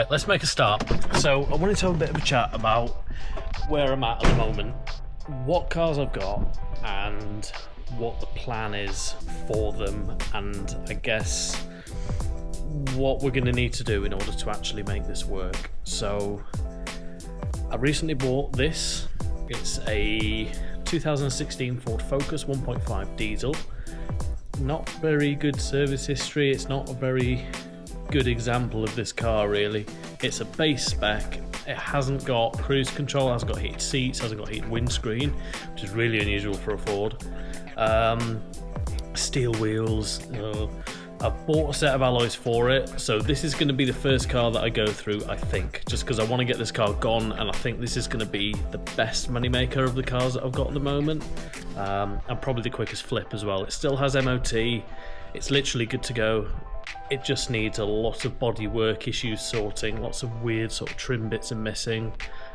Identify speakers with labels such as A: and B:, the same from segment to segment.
A: Right, let's make a start. So I wanted to have a bit of a chat about where I'm at the moment, what cars I've got, and what the plan is for them, and I guess what we're going to need to do in order to actually make this work. So I recently bought this. It's a 2016 Ford Focus 1.5 diesel. Not very good service history. It's not a very good example of this car, really. It's a base spec. It hasn't got cruise control, hasn't got heated seats, hasn't got heated windscreen, which is really unusual for a Ford. Steel wheels. I've bought a set of alloys for it, so this is going to be the first car that I go through, I think, just because I want to get this car gone, and I think this is going to be the best moneymaker of the cars that I've got at the moment, and probably the quickest flip as well. It still has MOT, it's literally good to go. It just needs a lot of bodywork issues sorting, lots of weird sort of trim bits are missing.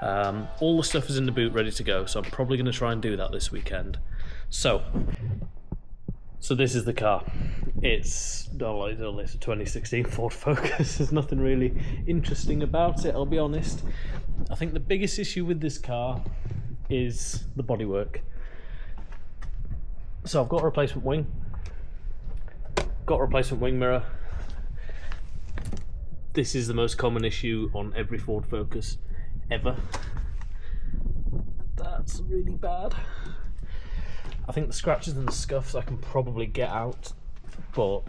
A: All the stuff is in the boot ready to go, so I'm probably going to try and do that this weekend. So this is the car. It's a 2016 Ford Focus. There's nothing really interesting about it, I'll be honest. I think the biggest issue with this car is the bodywork. So I've got a replacement wing. Got a replacement wing mirror. This is the most common issue on every Ford Focus ever. That's really bad. I think the scratches and the scuffs I can probably get out, but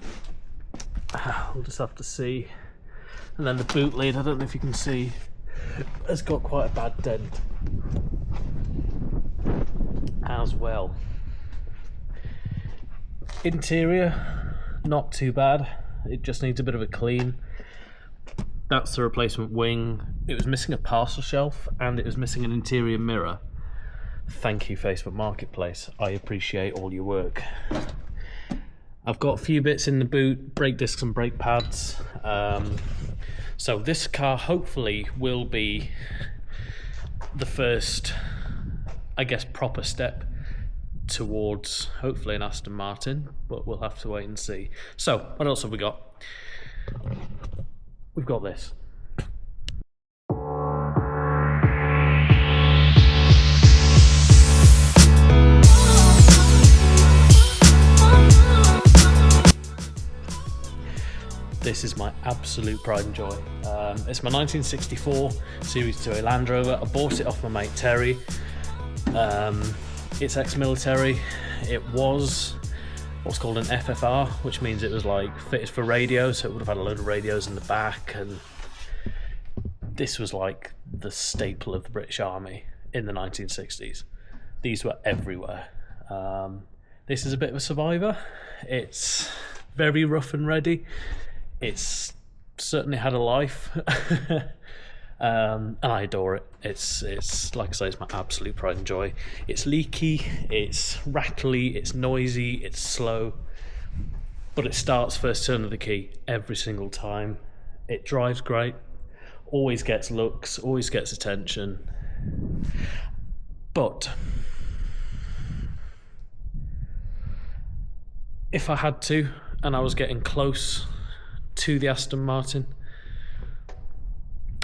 A: we'll just have to see. And then the boot lid, I don't know if you can see, has got quite a bad dent as well. Interior, not too bad. It just needs a bit of a clean. That's the replacement wing. It was missing a parcel shelf and it was missing an interior mirror. Thank you, Facebook Marketplace. I appreciate all your work. I've got a few bits in the boot, brake discs and brake pads. So this car hopefully will be the first, I guess, proper step towards hopefully an Aston Martin, but we'll have to wait and see. So what else have we got? We've got this. This is my absolute pride and joy. It's my 1964 Series 2A Land Rover. I bought it off my mate Terry. It's ex-military. It was what's called an FFR, which means it was like fitted for radio, so it would have had a load of radios in the back, and this was like the staple of the British Army in the 1960s. These were everywhere. This is a bit of a survivor. It's very rough and ready. It's certainly had a life. And I adore it. It's like I say, it's my absolute pride and joy. It's leaky, it's rattly, it's noisy, it's slow, but it starts first turn of the key every single time. It drives great, always gets looks, always gets attention. But if I had to, and I was getting close to the Aston Martin,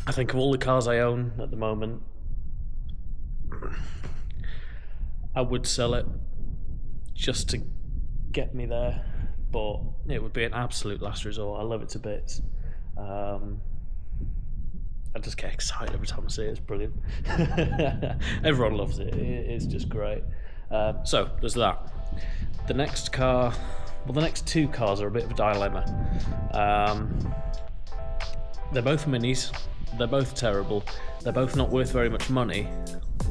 A: I think of all the cars I own at the moment, I would sell it just to get me there, but it would be an absolute last resort. I love it to bits. I just get excited every time I see it. It's brilliant. Everyone loves it. It's just great. So there's that. The next car, well, the next two cars are a bit of a dilemma. They're both minis. They're both terrible. They're both not worth very much money.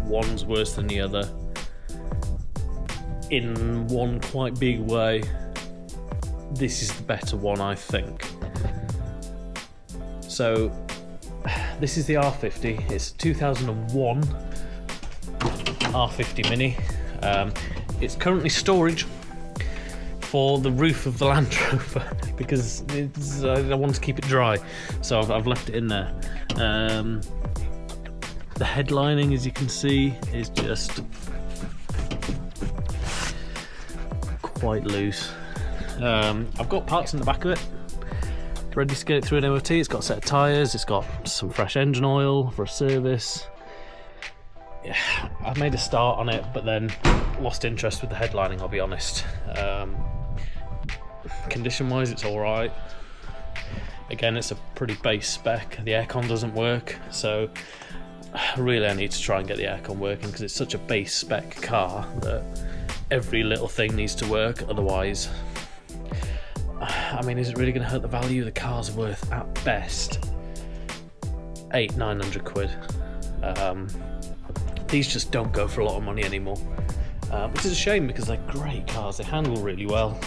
A: One's worse than the other in one quite big way. This is the better one, I think. So this is the R50. It's 2001 R50 Mini. It's currently storage for the roof of the Land Rover because I want to keep it dry, so I've left it in there. The headlining, as you can see, is just quite loose. I've got parts in the back of it. ready to get it through an MOT. It's got a set of tyres, it's got some fresh engine oil for a service. Yeah, I made a start on it, but then lost interest with the headlining, I'll be honest. Condition-wise, it's alright. Again, it's a pretty base spec. The aircon doesn't work, so really I need to try and get the aircon working because it's such a base spec car that every little thing needs to work, otherwise, I mean, is it really going to hurt the value? The car's worth, at best, 800-900 quid. These just don't go for a lot of money anymore, which is a shame because they're great cars. They handle really well.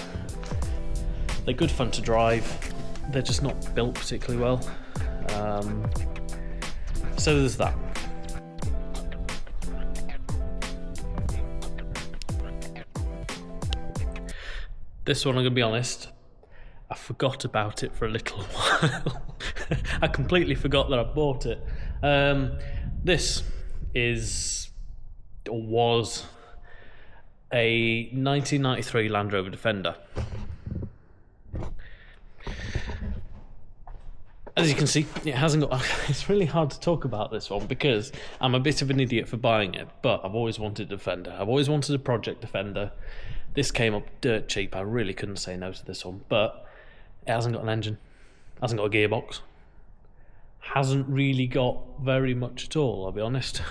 A: They're good fun to drive. They're just not built particularly well. So there's that. This one, I'm going to be honest, I forgot about it for a little while. I completely forgot that I bought it. This is, or was, a 1993 Land Rover Defender. As you can see, it hasn't got... It's really hard to talk about this one because I'm a bit of an idiot for buying it, but I've always wanted a Defender. I've always wanted a Project Defender. This came up dirt cheap. I really couldn't say no to this one, but it hasn't got an engine, hasn't got a gearbox, hasn't really got very much at all, I'll be honest.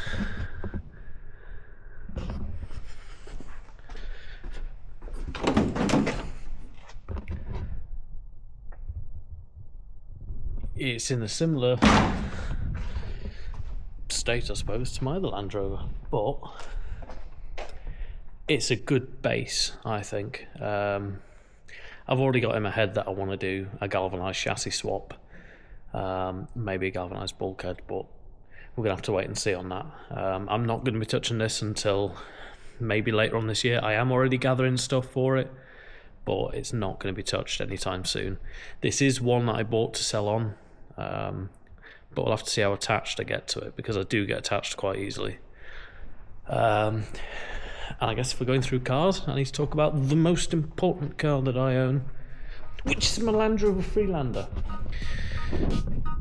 A: It's in a similar state, I suppose, to my other Land Rover, but it's a good base, I think. I've already got in my head that I want to do a galvanised chassis swap, maybe a galvanised bulkhead, but we're going to have to wait and see on that. I'm not going to be touching this until maybe later on this year. I am already gathering stuff for it, but it's not going to be touched anytime soon. This is one that I bought to sell on, but we'll have to see how attached I get to it, because I do get attached quite easily. And I guess if we're going through cars, I need to talk about the most important car that I own, which is my Land Rover Freelander.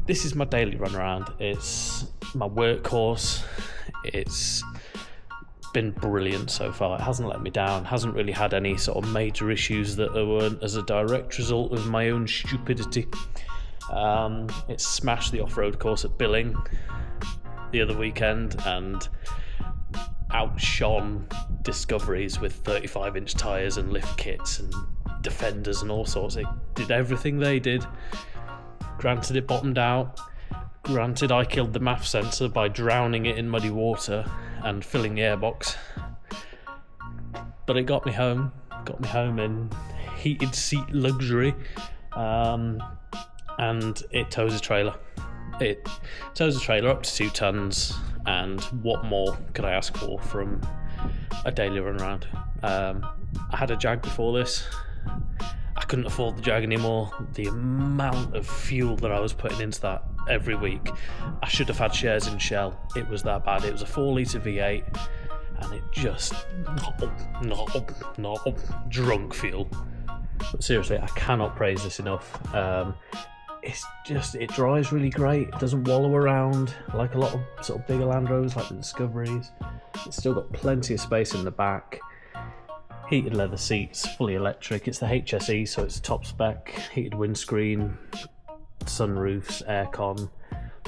A: This is my daily run around. It's my workhorse. It's been brilliant so far. It hasn't let me down. Hasn't really had any sort of major issues that weren't as a direct result of my own stupidity. It smashed the off-road course at Billing the other weekend and outshone Discoveries with 35-inch tyres and lift kits and Defenders and all sorts. It did everything they did. Granted, it bottomed out. Granted, I killed the MAF sensor by drowning it in muddy water and filling the airbox. But it got me home. Got me home in heated seat luxury. And it tows a trailer. It tows a trailer up to 2 tons. And what more could I ask for from a daily run around? I had a Jag before this. I couldn't afford the Jag anymore. The amount of fuel that I was putting into that every week, I should have had shares in Shell. It was that bad. It was a 4-litre V8 and it just drunk fuel. But seriously, I cannot praise this enough. It's just, it drives really great. It doesn't wallow around like a lot of sort of bigger Land Rovers like the Discoveries. It's still got plenty of space in the back. Heated leather seats, fully electric. It's the HSE, so it's top spec. Heated windscreen, sunroofs, aircon,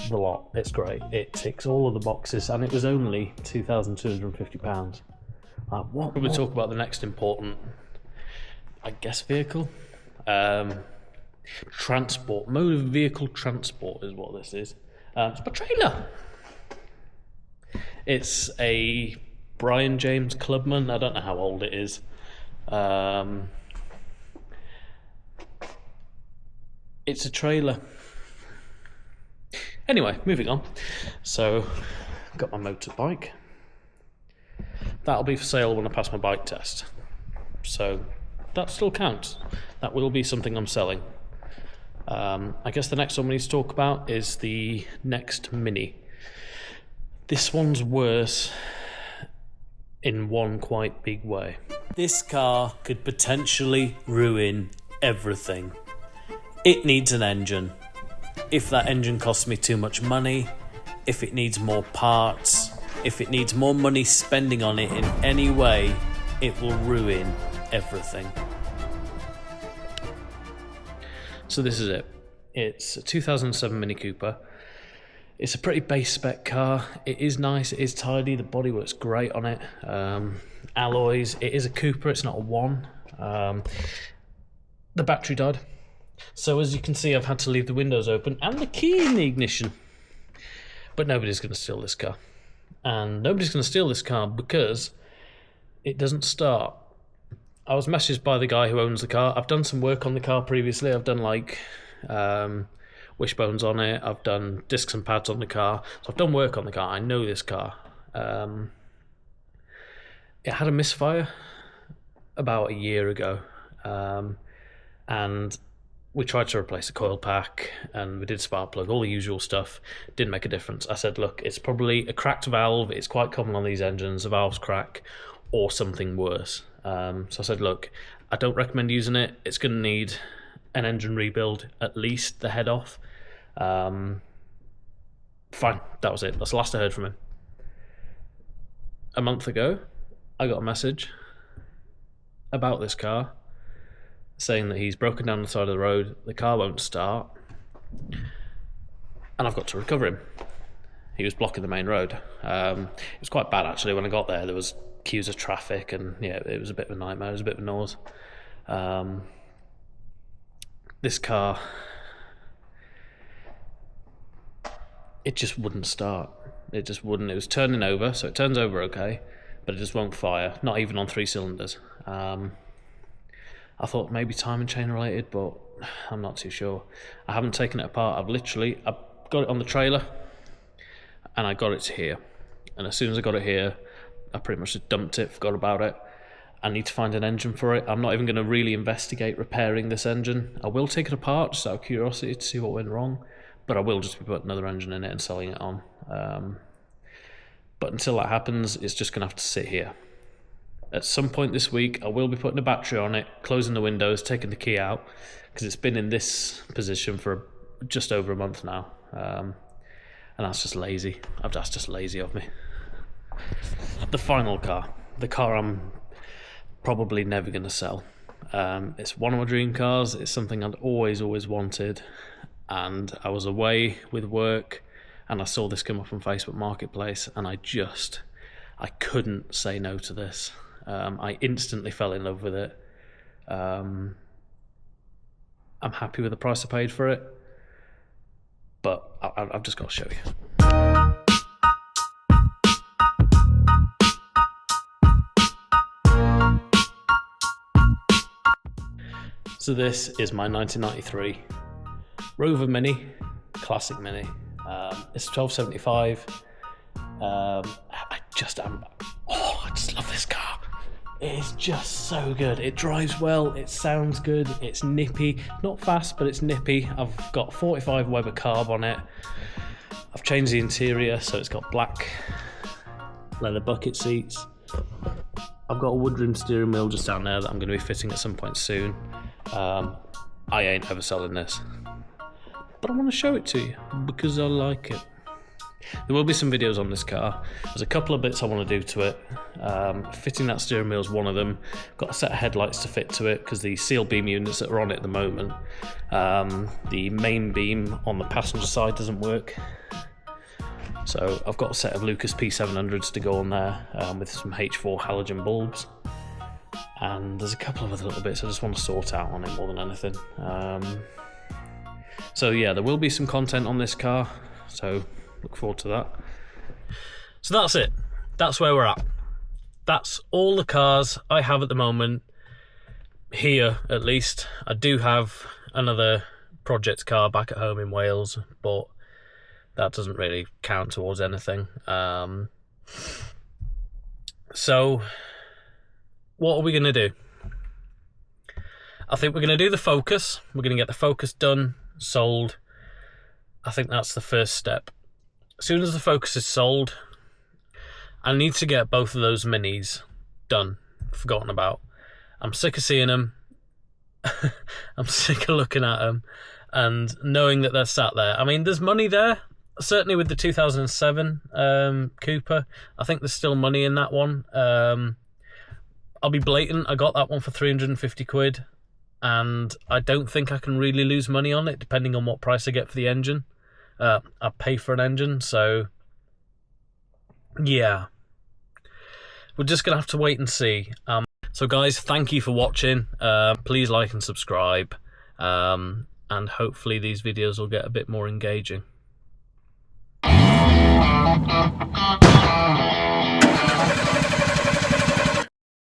A: the lot. It's great. It ticks all of the boxes, and it was only £2,250. What? We'll talk about the next important, I guess, vehicle. Transport, motor vehicle transport is what this is. It's my trailer. It's a Brian James Clubman. I don't know how old it is. It's a trailer. Anyway, moving on. So, got my motorbike. That'll be for sale when I pass my bike test. So, that still counts. That will be something I'm selling. I guess the next one we need to talk about is the Next Mini. This one's worse in one quite big way. This car could potentially ruin everything. It needs an engine. If that engine costs me too much money, if it needs more parts, if it needs more money spending on it in any way, it will ruin everything. So this is it. It's a 2007 Mini Cooper. It's a pretty base spec car. It is nice, it is tidy, the body works great on it. Alloys, it is a Cooper, it's not a one. The battery died. So as you can see, I've had to leave the windows open and the key in the ignition. But nobody's going to steal this car. And nobody's going to steal this car because it doesn't start. I was messaged by the guy who owns the car. I've done some work on the car previously. I've done like wishbones on it. I've done discs and pads on the car. So I've done work on the car. I know this car. It had a misfire about a year ago. And we tried to replace the coil pack and we did spark plug, all the usual stuff. Didn't make a difference. I said, look, it's probably a cracked valve. It's quite common on these engines. The valves crack or something worse. So I said, look, I don't recommend using it. It's going to need an engine rebuild, at least the head off. Fine, that was it. That's the last I heard from him. A month ago, I got a message about this car saying that he's broken down the side of the road, the car won't start, and I've got to recover him. He was blocking the main road. It was quite bad actually. When I got there was queues of traffic, and yeah, it was a bit of a nightmare. It was a bit of a noise. This car, it just wouldn't start. It just wouldn't. It was turning over, so it turns over okay, but it just won't fire, not even on 3 cylinders. I thought maybe timing chain related, but I'm not too sure. I haven't taken it apart. I've got it on the trailer and I got it here. And as soon as I got it here, I pretty much just dumped it, forgot about it. I need to find an engine for it. I'm not even going to really investigate repairing this engine. I will take it apart just out of curiosity to see what went wrong, but I will just be putting another engine in it and selling it on. But until that happens, it's just going to have to sit here. At some point this week, I will be putting a battery on it, closing the windows, taking the key out, because it's been in this position for just over a month now. And that's just lazy. That's just lazy of me. The final car. The car I'm probably never going to sell. It's one of my dream cars. It's something I'd always wanted. And I was away with work, and I saw this come up on Facebook Marketplace, and I couldn't say no to this. I instantly fell in love with it. I'm happy with the price I paid for it, but I've just got to show you. So this is my 1993 Rover Mini, classic Mini. It's 1275. I just love this car. It is just so good. It drives well, it sounds good, it's nippy. Not fast, but it's nippy. I've got 45 Weber carb on it. I've changed the interior, so it's got black leather bucket seats. I've got a woodroom steering wheel just down there that I'm going to be fitting at some point soon. I ain't ever selling this, but I want to show it to you because I like it. There will be some videos on this car. There's a couple of bits I want to do to it. Fitting that steering wheel is one of them. Got a set of headlights to fit to it because the seal beam units that are on it at the moment, the main beam on the passenger side doesn't work. So I've got a set of Lucas P700s to go on there with some H4 halogen bulbs. And there's a couple of other little bits I just want to sort out on it more than anything. So yeah, there will be some content on this car. So look forward to that. So that's it. That's where we're at. That's all the cars I have at the moment. Here, at least. I do have another project car back at home in Wales, but that doesn't really count towards anything. So, what are we going to do? I think we're going to do the Focus. We're going to get the Focus done, sold. I think that's the first step. As soon as the Focus is sold, I need to get both of those Minis done, forgotten about. I'm sick of seeing them, I'm sick of looking at them and knowing that they're sat there. I mean, there's money there. Certainly with the 2007 Cooper, I think there's still money in that one. I'll be blatant, I got that one for 350 quid, and I don't think I can really lose money on it, depending on what price I get for the engine. I pay for an engine, so yeah. We're just going to have to wait and see. So guys, thank you for watching. Please like and subscribe, and hopefully these videos will get a bit more engaging.